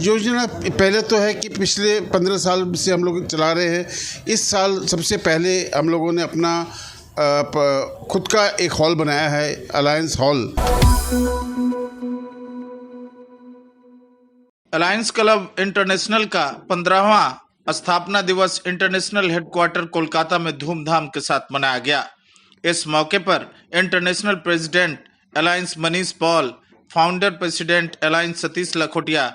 योजना पहले तो है कि पिछले 15 साल से हम लोग चला रहे हैं। इस साल सबसे पहले हम लोगों ने अपना खुद का एक हॉल बनाया है, alliance hall. Alliance club international का 15वां स्थापना दिवस इंटरनेशनल हेडक्वार्टर कोलकाता में धूमधाम के साथ मनाया गया। इस मौके पर international president alliance Manish Paul, founder president alliance Satish Lakhotia,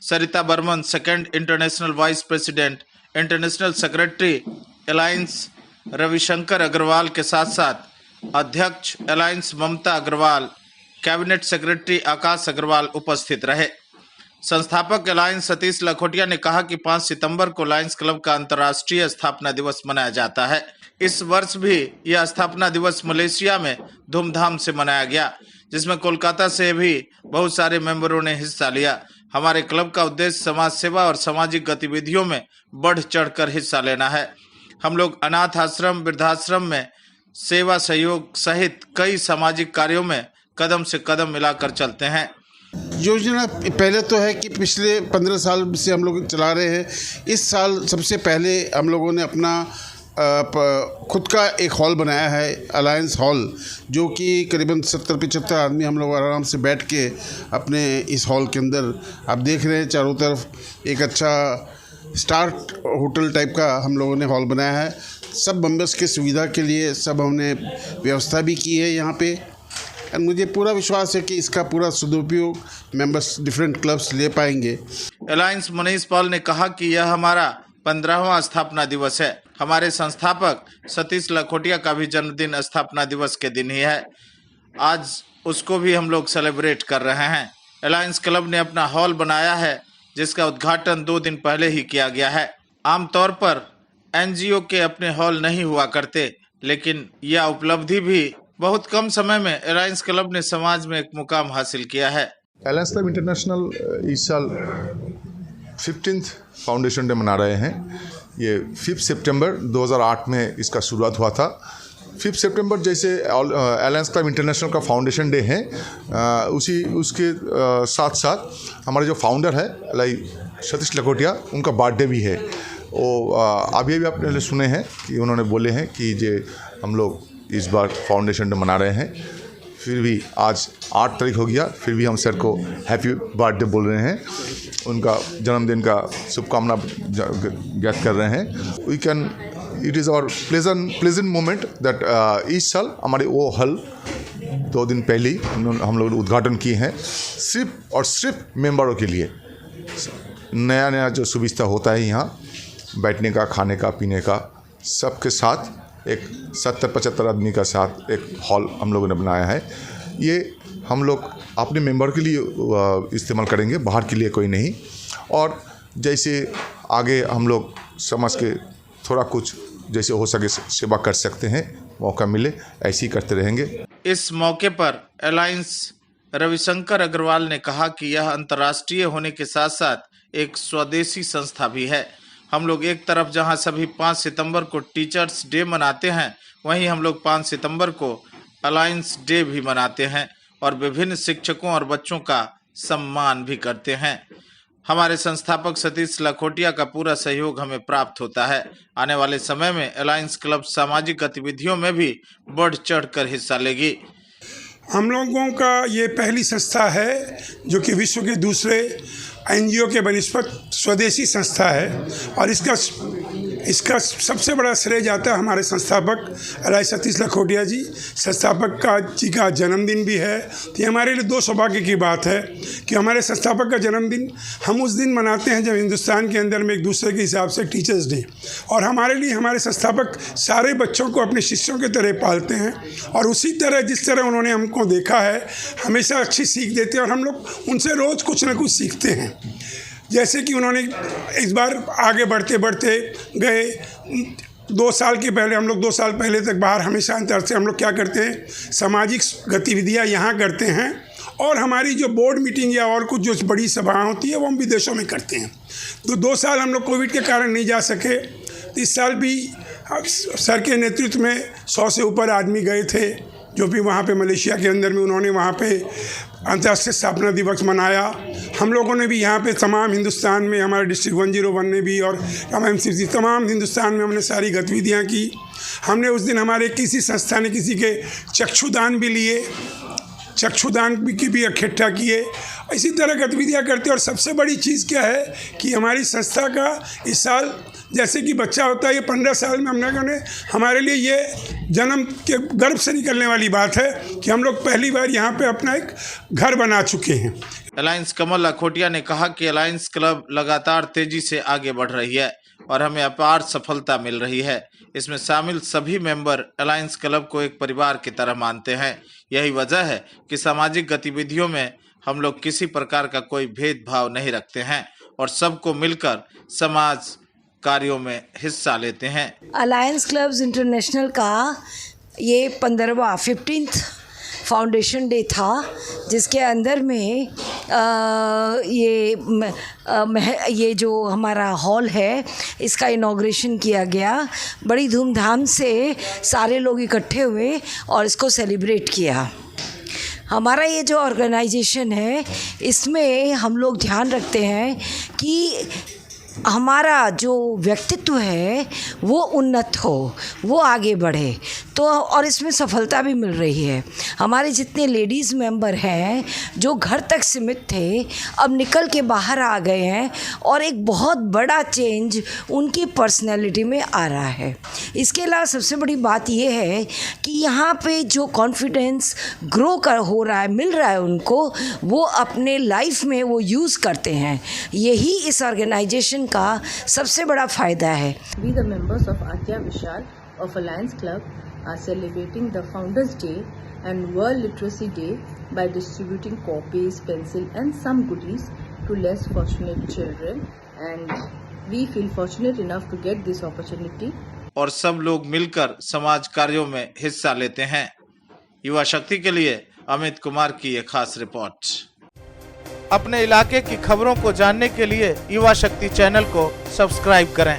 Sarita Barman, second international vice president, international secretary alliance Ravishankar Agrawal के साथ साथ अध्यक्ष alliance Mamta Agrawal, cabinet secretary Akash Agrawal उपस्थित रहे। संस्थापक अलायंस सतीश लखोटिया ने कहा कि 5 सितंबर को लायंस क्लब का अंतर्राष्ट्रीय स्थापना दिवस मनाया जाता है। इस वर्ष भी यह स्थापना दिवस मलेशिया में धूमधाम से मनाया गया, जिसमें कोलकाता से भी बहुत सारे मेंबरों ने हिस्सा लिया। हमारे क्लब का उद्देश्य समाज सेवा और सामाजिक गतिविधियों में बढ़ चढ़कर हिस्सा लेना है। हम लोग अनाथ आश्रम, वृद्धाश्रम में सेवा सहयोग सहित कई सामाजिक कार्यों में कदम से कदम मिलाकर चलते हैं। योजना पहले तो है कि पिछले 15 साल से हम लोग चला रहे हैं। इस साल सबसे पहले हम लोगों ने अपना खुद का एक हॉल बनाया है, अलायंस हॉल, जो कि करीबन 70-75 आदमी हम लोग आराम से बैठ के अपने इस हॉल के अंदर, आप देख रहे हैं चारों तरफ एक अच्छा स्टार होटल टाइप का हम लोगों ने हॉल बनाया है। सब मेंबर्स के सुविधा के लिए सब हमने व्यवस्था भी की है यहाँ पे। और मुझे पूरा विश्वास है कि इसका पूरा सदुपयोग मेंबर्स डिफरेंट क्लब्स ले पाएंगे। अलायंस मनीष पॉल ने कहा कि यह हमारा 15वां स्थापना दिवस है। हमारे संस्थापक सतीश लखोटिया का भी जन्मदिन स्थापना दिवस के दिन ही है। आज उसको भी हम लोग सेलिब्रेट कर रहे हैं। अलायंस क्लब ने अपना हॉल बनाया है, जिसका उद्घाटन 2 दिन पहले ही किया गया है। आमतौर पर एनजीओ के अपने हॉल नहीं हुआ करते, लेकिन यह उपलब्धि भी बहुत कम समय में अलायंस क्लब ने समाज में एक मुकाम हासिल किया है। अलायंस क्लब इंटरनेशनल इस साल 15th फाउंडेशन डे मना रहे हैं। ये 5 सितंबर 2008 में इसका शुरुआत हुआ था। 5 सितंबर जैसे अलायंस क्लब इंटरनेशनल का फाउंडेशन डे है, उसके साथ साथ हमारे जो फाउंडर है सतीश लखोटिया, उनका बर्थडे भी है। वो अभी आपने सुने हैं कि उन्होंने बोले हैं कि जे हम लोग इस बार फाउंडेशन डे मना रहे हैं। फिर भी आज 8 तारीख हो गया, फिर भी हम सर को हैप्पी बर्थडे बोल रहे हैं, उनका जन्मदिन का शुभकामना व्यक्त कर रहे हैं। It is our pleasant moment that इस साल हमारे वो हल 2 दिन पहले ही हम लोग उद्घाटन किए हैं, सिर्फ और सिर्फ मेंबरों के लिए। नया जो सुविधा होता है यहाँ बैठने का, खाने का, पीने का, सबके साथ एक 70-75 आदमी का साथ एक हॉल हम लोगों ने बनाया है। ये हम लोग अपने मेंबर के लिए इस्तेमाल करेंगे, बाहर के लिए कोई नहीं। और जैसे आगे हम लोग समाज के थोड़ा कुछ जैसे हो सके सेवा कर सकते हैं, मौका मिले ऐसे ही करते रहेंगे। इस मौके पर अलायंस रविशंकर अग्रवाल ने कहा कि यह अंतर्राष्ट्रीय होने के साथ साथ एक स्वदेशी संस्था भी है। हम लोग एक तरफ जहां सभी 5 सितंबर को टीचर्स डे मनाते हैं, वहीं हम लोग 5 सितंबर को अलायंस डे भी मनाते हैं और विभिन्न शिक्षकों और बच्चों का सम्मान भी करते हैं। हमारे संस्थापक सतीश लखोटिया का पूरा सहयोग हमें प्राप्त होता है। आने वाले समय में अलायंस क्लब सामाजिक गतिविधियों में भी बढ़ चढ़कर हिस्सा लेगी। हम लोगों का ये पहली संस्था है जो कि विश्व के दूसरे एनजीओ के बनिस्पत स्वदेशी संस्था है, और इसका सबसे बड़ा श्रेय जाता है हमारे संस्थापक अलायंस सतीश लखोटिया जी। संस्थापक का जन्मदिन भी है। तो ये हमारे लिए 2 सौभाग्य की बात है कि हमारे संस्थापक का जन्मदिन हम उस दिन मनाते हैं जब हिंदुस्तान के अंदर में एक दूसरे के हिसाब से टीचर्स डे, और हमारे लिए हमारे संस्थापक सारे बच्चों को अपने शिष्यों की तरह पालते हैं, और उसी तरह जिस तरह उन्होंने हमको देखा है हमेशा अच्छी सीख देते हैं, और हम लोग उनसे रोज़ कुछ ना कुछ सीखते हैं। जैसे कि उन्होंने इस बार आगे बढ़ते बढ़ते गए 2 साल के पहले, हम लोग 2 साल पहले तक बाहर हमेशा अंतर से हम लोग क्या करते हैं, सामाजिक गतिविधियां यहाँ करते हैं, और हमारी जो बोर्ड मीटिंग या और कुछ जो बड़ी सभाएं होती है वो हम विदेशों में करते हैं। तो 2 साल हम लोग कोविड के कारण नहीं जा सके। इस साल भी सर के नेतृत्व में 100 से ऊपर आदमी गए थे, जो भी वहाँ पे मलेशिया के अंदर में उन्होंने वहाँ पे अंतर्राष्ट्रीय स्थापना दिवस मनाया। हम लोगों ने भी यहाँ पे तमाम हिंदुस्तान में, हमारे डिस्ट्रिक्ट 101 ने भी और MMCC तमाम हिंदुस्तान में हमने सारी गतिविधियाँ की। हमने उस दिन हमारे किसी संस्था ने किसी के चक्षुदान भी लिए, चक्षुदान की भी इकट्ठा किए। इसी तरह गतिविधियाँ करते। और सबसे बड़ी चीज़ क्या है कि हमारी संस्था का इस साल जैसे कि बच्चा होता है, ये 15 साल में हम लोगों ने, हमारे लिए ये जन्म के गर्व से निकलने वाली बात है कि हम लोग पहली बार यहाँ पे अपना एक घर बना चुके हैं। अलायंस कमल अखोटिया ने कहा कि अलायंस क्लब लगातार तेजी से आगे बढ़ रही है और हमें अपार सफलता मिल रही है। इसमें शामिल सभी मेंबर अलायंस क्लब को एक परिवार की तरह मानते हैं। यही वजह है कि सामाजिक गतिविधियों में हम लोग किसी प्रकार का कोई भेदभाव नहीं रखते हैं और सबको मिलकर समाज कार्यों में हिस्सा लेते हैं। अलायंस क्लब्स इंटरनेशनल का ये 15th फाउंडेशन डे था, जिसके अंदर में ये जो हमारा हॉल है इसका इनॉग्रेशन किया गया। बड़ी धूमधाम से सारे लोग इकट्ठे हुए और इसको सेलिब्रेट किया। हमारा ये जो ऑर्गेनाइजेशन है इसमें हम लोग ध्यान रखते हैं कि हमारा जो व्यक्तित्व है वो उन्नत हो, वो आगे बढ़े। तो और इसमें सफलता भी मिल रही है। हमारे जितने लेडीज़ मेंबर हैं जो घर तक सीमित थे, अब निकल के बाहर आ गए हैं और एक बहुत बड़ा चेंज उनकी पर्सनैलिटी में आ रहा है। इसके अलावा सबसे बड़ी बात ये है कि यहाँ पे जो कॉन्फिडेंस ग्रो हो रहा है, मिल रहा है उनको, वो अपने लाइफ में वो यूज़ करते हैं। यही इस ऑर्गेनाइजेशन का सबसे बड़ा फ़ायदा है। We the members of Atya Vishal of Alliance Club are celebrating the Founders Day and World Literacy Day by distributing copies, pencil and some goodies to less fortunate children, and we feel fortunate enough to get this opportunity. और सब लोग मिलकर समाज कार्यों में हिस्सा लेते हैं। युवा शक्ति के लिए अमित कुमार की एक खास रिपोर्ट। अपने इलाके की खबरों को जानने के लिए युवा शक्ति चैनल को सब्सक्राइब करें।